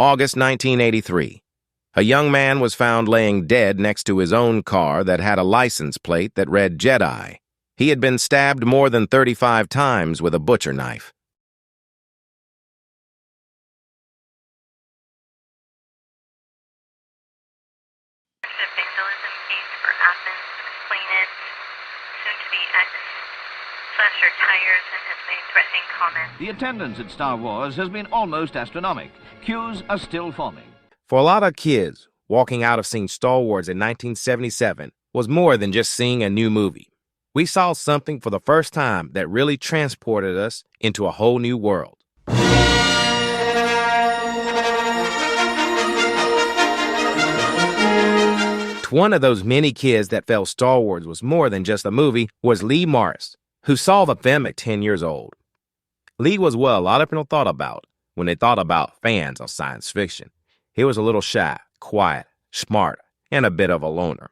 August 1983. A young man was found laying dead next to his own car that had a license plate that read Jedi. He had been stabbed more than 35 times with a butcher knife. Vandalism case for Athens, complainant, soon to be ex, slasher tires and has made threatening comments. The attendance at Star Wars has been almost astronomical. Queues are still forming. For a lot of kids, walking out of seeing Star Wars in 1977 was more than just seeing a new movie. We saw something for the first time that really transported us into a whole new world. One of those many kids that felt Star Wars was more than just a movie was Lee Morris, who saw the film at 10 years old. Lee was what a lot of people thought about when they thought about fans of science fiction. He was a little shy, quiet, smart, and a bit of a loner.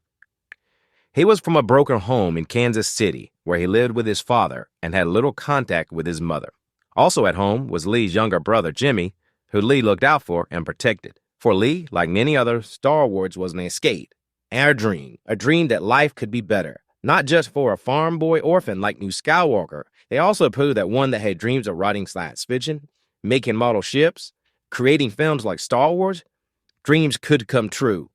He was from a broken home in Kansas City, where he lived with his father and had little contact with his mother. Also at home was Lee's younger brother, Jimmy, who Lee looked out for and protected. For Lee, like many others, Star Wars was an escape. A dream that life could be better, not just for a farm boy orphan like Luke Skywalker. They also proved that one that had dreams of writing science fiction, making model ships, creating films like Star Wars, dreams could come true.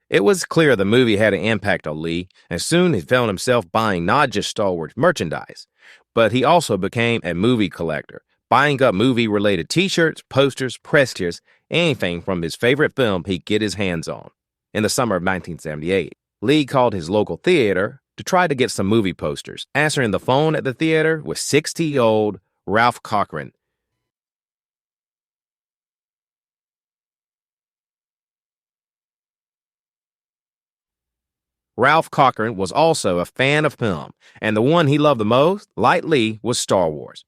It was clear the movie had an impact on Lee, and soon he found himself buying not just Star Wars merchandise, but he also became a movie collector, buying up movie-related t-shirts, posters, press kits, anything from his favorite film he'd get his hands on. In the summer of 1978, Lee called his local theater to try to get some movie posters. Answering the phone at the theater was 60-year-old Ralph Cochran. Ralph Cochran was also a fan of film, and the one he loved the most, like Lee, was Star Wars.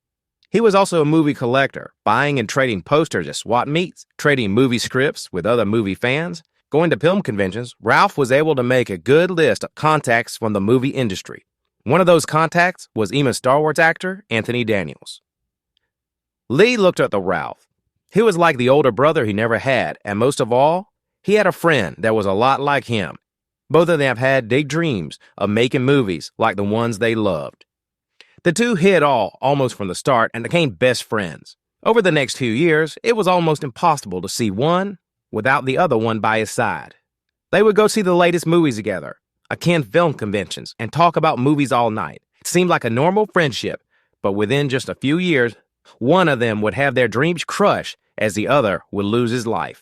He was also a movie collector, buying and trading posters at swap meets, trading movie scripts with other movie fans. Going to film conventions, Ralph was able to make a good list of contacts from the movie industry. One of those contacts was even Star Wars actor Anthony Daniels. Lee looked up to Ralph. He was like the older brother he never had, and most of all, he had a friend that was a lot like him. Both of them had big dreams of making movies like the ones they loved. The two hit almost from the start and became best friends. Over the next few years, it was almost impossible to see one without the other one by his side. They would go see the latest movies together, attend film conventions, and talk about movies all night. It seemed like a normal friendship, but within just a few years, one of them would have their dreams crushed as the other would lose his life.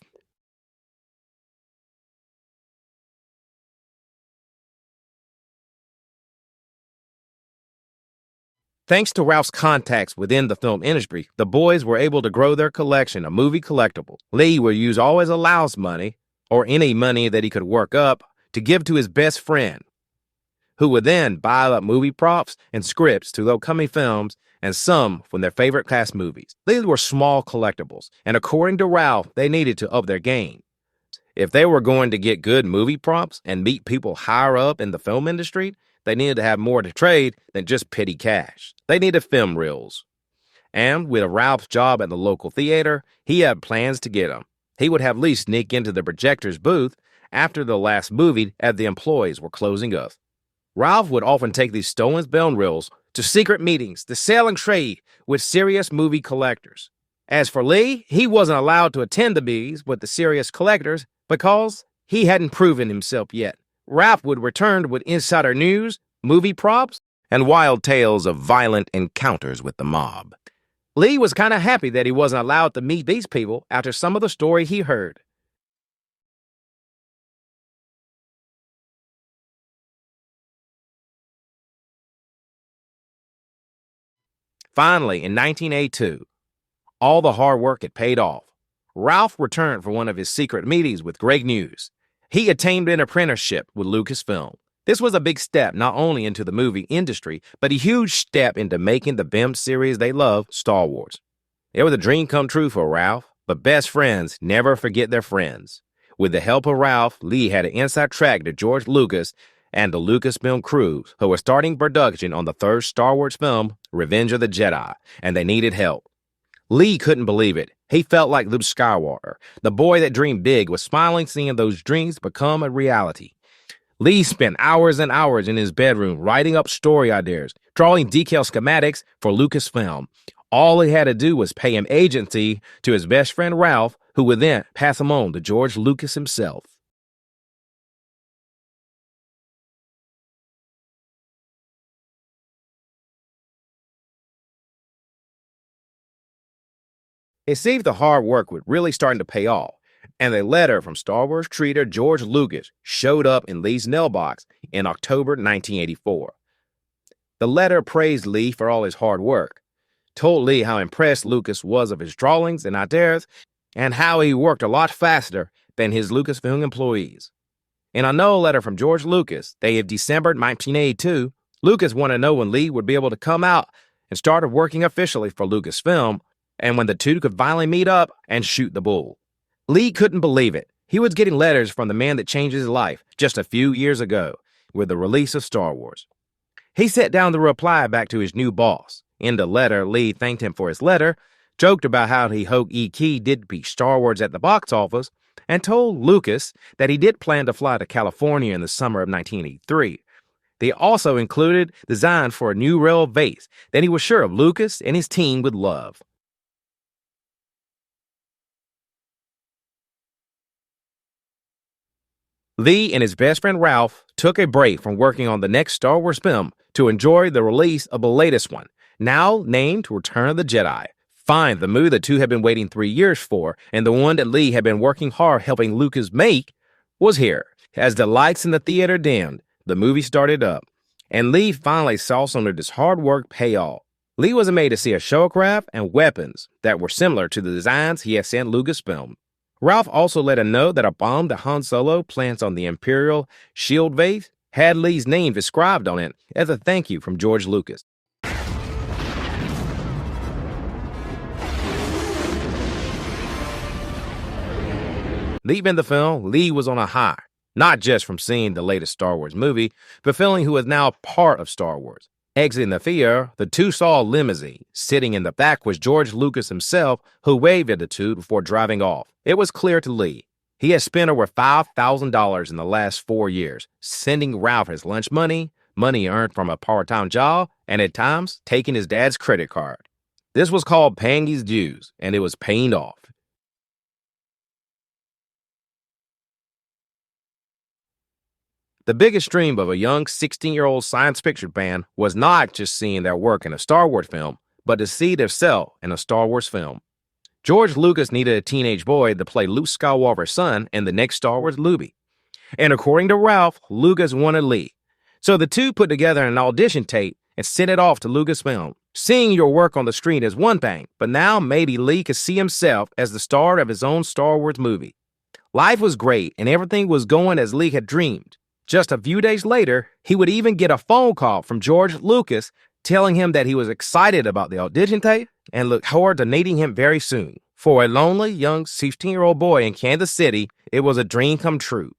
Thanks to Ralph's contacts within the film industry, the boys were able to grow their collection of movie collectibles. Lee would use all his allowance money, or any money that he could work up, to give to his best friend, who would then buy up movie props and scripts to the upcoming films and some from their favorite class movies. These were small collectibles, and according to Ralph, they needed to up their game. If they were going to get good movie props and meet people higher up in the film industry, they needed to have more to trade than just petty cash. They needed film reels. And with Ralph's job at the local theater, he had plans to get them. He would have Lee sneak into the projector's booth after the last movie as the employees were closing up. Ralph would often take these stolen film reels to secret meetings to sell and trade with serious movie collectors. As for Lee, he wasn't allowed to attend the meetings with the serious collectors because he hadn't proven himself yet. Ralph would return with insider news, movie props, and wild tales of violent encounters with the mob. Lee was kind of happy that he wasn't allowed to meet these people after some of the story he heard. Finally, in 1982, all the hard work had paid off. Ralph returned for one of his secret meetings with great news. He attained an apprenticeship with Lucasfilm. This was a big step not only into the movie industry, but a huge step into making the BIM series they love, Star Wars. It was a dream come true for Ralph, but best friends never forget their friends. With the help of Ralph, Lee had an inside track to George Lucas and the Lucasfilm crews, who were starting production on the third Star Wars film, Revenge of the Jedi, and they needed help. Lee couldn't believe it. He felt like Luke Skywalker. The boy that dreamed big was smiling seeing those dreams become a reality. Lee spent hours and hours in his bedroom writing up story ideas, drawing detailed schematics for Lucasfilm. All he had to do was pay him agency to his best friend Ralph, who would then pass him on to George Lucas himself. It seemed the hard work was really starting to pay off, and a letter from Star Wars creator George Lucas showed up in Lee's mailbox in October 1984. The letter praised Lee for all his hard work, told Lee how impressed Lucas was of his drawings and ideas, and how he worked a lot faster than his Lucasfilm employees. In another letter from George Lucas, dated December 1982, Lucas wanted to know when Lee would be able to come out and start working officially for Lucasfilm, and when the two could finally meet up and shoot the bull. Lee couldn't believe it. He was getting letters from the man that changed his life just a few years ago with the release of Star Wars. He sat down to reply back to his new boss. In the letter, Lee thanked him for his letter, joked about how he hoped E.K. did beat Star Wars at the box office, and told Lucas that he did plan to fly to California in the summer of 1983. They also included design for a new rail vase that he was sure of Lucas and his team would love. Lee and his best friend Ralph took a break from working on the next Star Wars film to enjoy the release of the latest one, now named Return of the Jedi. Fine, the movie the two had been waiting 3 years for, and the one that Lee had been working hard helping Lucas make, was here. As the lights in the theater dimmed, the movie started up, and Lee finally saw some of his hard work pay off. Lee was made to see a showcraft and weapons that were similar to the designs he had sent Lucasfilm. Ralph also let him know that a bomb that Han Solo plants on the Imperial shield vase had Lee's name inscribed on it as a thank you from George Lucas. Leaving the film, Lee was on a high, not just from seeing the latest Star Wars movie, but feeling he was now part of Star Wars. Exiting the theater, the two saw a limousine. Sitting in the back was George Lucas himself, who waved at the two before driving off. It was clear to Lee he had spent over $5,000 in the last 4 years, sending Ralph his lunch money, money earned from a part-time job, and at times taking his dad's credit card. This was called paying his dues, and it was paying off. The biggest dream of a young 16-year-old science fiction fan was not just seeing their work in a Star Wars film, but to see themselves in a Star Wars film. George Lucas needed a teenage boy to play Luke Skywalker's son in the next Star Wars movie. And according to Ralph, Lucas wanted Lee. So the two put together an audition tape and sent it off to Lucasfilm. Seeing your work on the screen is one thing, but now maybe Lee could see himself as the star of his own Star Wars movie. Life was great and everything was going as Lee had dreamed. Just a few days later, he would even get a phone call from George Lucas telling him that he was excited about the audition tape and looked forward to meeting him very soon. For a lonely, young 16-year-old boy in Kansas City, it was a dream come true.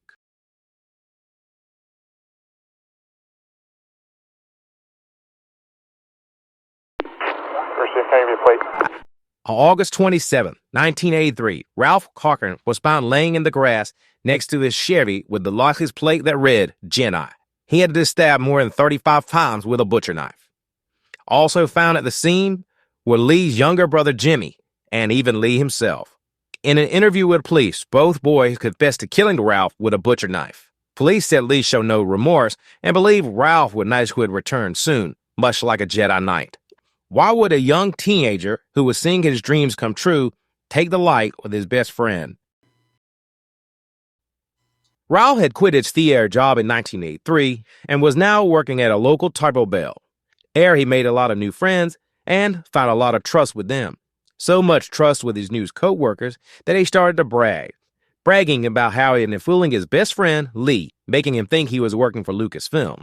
On August 27, 1983, Ralph Cochran was found laying in the grass next to his Chevy with the license plate that read Jedi. He had been stabbed more than 35 times with a butcher knife. Also found at the scene were Lee's younger brother Jimmy and even Lee himself. In an interview with police, both boys confessed to killing Ralph with a butcher knife. Police said Lee showed no remorse and believed Ralph would return soon, much like a Jedi Knight. Why would a young teenager who was seeing his dreams come true take the light with his best friend? Ralph had quit his theater job in 1983 and was now working at a local Taco Bell. There he made a lot of new friends and found a lot of trust with them. So much trust with his new co-workers that he started to bragging about how he had been fooling his best friend, Lee, making him think he was working for Lucasfilm.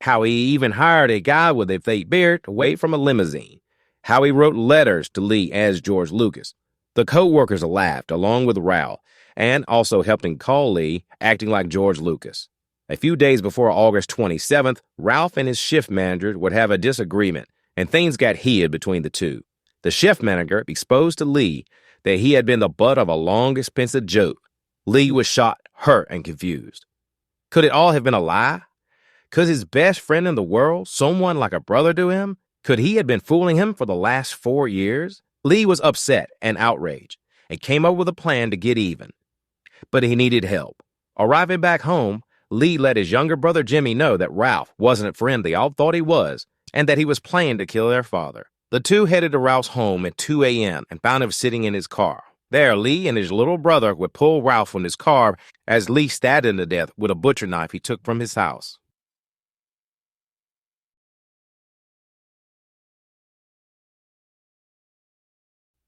How he even hired a guy with a fake beard to wait from a limousine. How he wrote letters to Lee as George Lucas. The co-workers laughed along with Ralph and also helped him call Lee, acting like George Lucas. A few days before August 27th, Ralph and his shift manager would have a disagreement, and things got heated between the two. The shift manager exposed to Lee that he had been the butt of a long, expensive joke. Lee was shocked, hurt, and confused. Could it all have been a lie? Could his best friend in the world, someone like a brother to him, could he have been fooling him for the last 4 years? Lee was upset and outraged and came up with a plan to get even. But he needed help. Arriving back home, Lee let his younger brother Jimmy know that Ralph wasn't a friend they all thought he was, and that he was planning to kill their father. The two headed to Ralph's home at 2 a.m. and found him sitting in his car. There, Lee and his little brother would pull Ralph from his car as Lee stabbed him to death with a butcher knife he took from his house.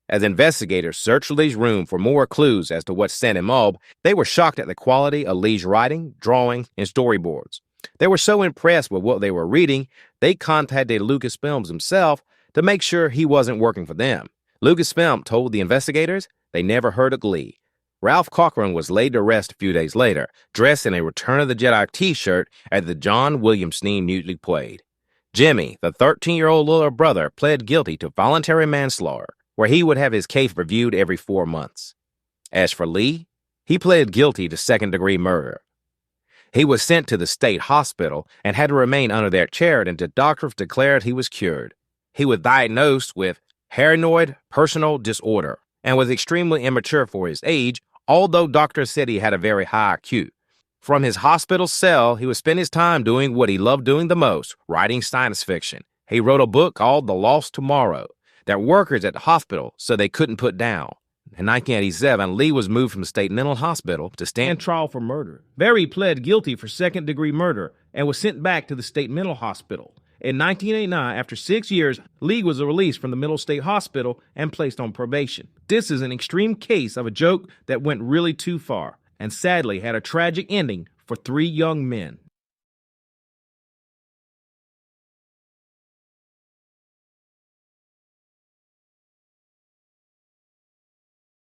As investigators searched Lee's room for more clues as to what sent him up, they were shocked at the quality of Lee's writing, drawing, and storyboards. They were so impressed with what they were reading, they contacted Lucasfilms himself to make sure he wasn't working for them. Lucasfilm told the investigators they never heard of Lee. Ralph Cochran was laid to rest a few days later, dressed in a Return of the Jedi t-shirt as the John Williams theme usually played. Jimmy, the 13-year-old little brother, pled guilty to voluntary manslaughter, where he would have his case reviewed every 4 months. As for Lee, he pled guilty to second-degree murder. He was sent to the state hospital and had to remain under their care until doctors declared he was cured. He was diagnosed with paranoid personal disorder and was extremely immature for his age, although doctors said he had a very high IQ. From his hospital cell, he would spend his time doing what he loved doing the most, writing science fiction. He wrote a book called The Lost Tomorrow that workers at the hospital said they couldn't put down. In 1987, Lee was moved from the state mental hospital to stand trial for murder. Barry pled guilty for second-degree murder and was sent back to the state mental hospital. In 1989, after 6 years, Lee was released from the Middle State Hospital and placed on probation. This is an extreme case of a joke that went really too far and sadly had a tragic ending for 3 young men.